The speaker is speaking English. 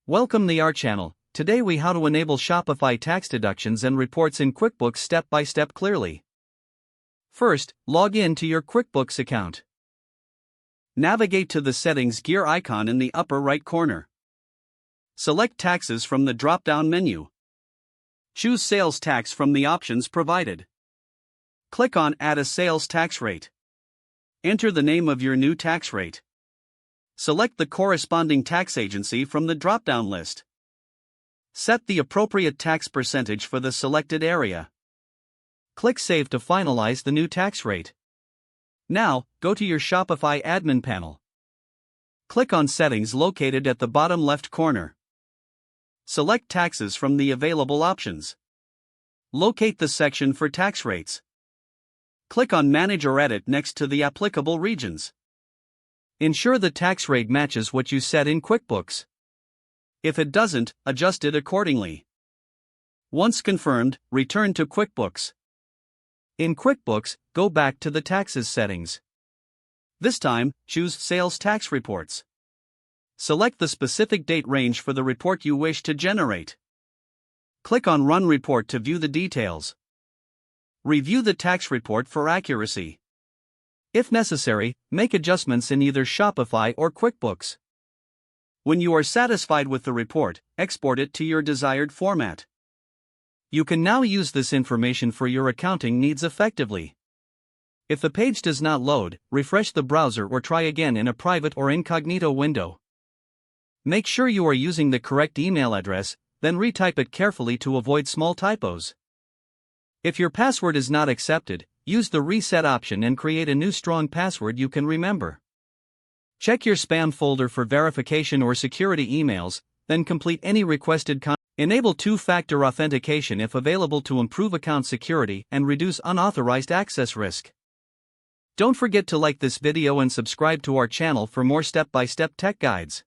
Welcome to our channel. Today we how to enable Shopify tax deductions and reports in QuickBooks step by step clearly. First, log in to your QuickBooks account. Navigate to the settings gear icon in the upper right corner. Select taxes from the drop-down menu. Choose sales tax from the options provided. Click on add a sales tax rate. Enter the name of your new tax rate. Select the corresponding tax agency from the drop-down list. Set the appropriate tax percentage for the selected area. Click Save to finalize the new tax rate. Now, go to your Shopify admin panel. Click on Settings located at the bottom left corner. Select Taxes from the available options. Locate the section for tax rates. Click on Manage or Edit next to the applicable regions. Ensure the tax rate matches what you set in QuickBooks. If it doesn't, adjust it accordingly. Once confirmed, return to QuickBooks. In QuickBooks, go back to the Taxes settings. This time, choose Sales Tax Reports. Select the specific date range for the report you wish to generate. Click on Run Report to view the details. Review the tax report for accuracy. If necessary, make adjustments in either Shopify or QuickBooks. When you are satisfied with the report, export it to your desired format. You can now use this information for your accounting needs effectively. If the page does not load, refresh the browser or try again in a private or incognito window. Make sure you are using the correct email address, then retype it carefully to avoid small typos. If your password is not accepted, use the reset option and create a new strong password you can remember. Check your spam folder for verification or security emails, then complete any requested content. Enable two-factor authentication if available to improve account security and reduce unauthorized access risk. Don't forget to like this video and subscribe to our channel for more step-by-step tech guides.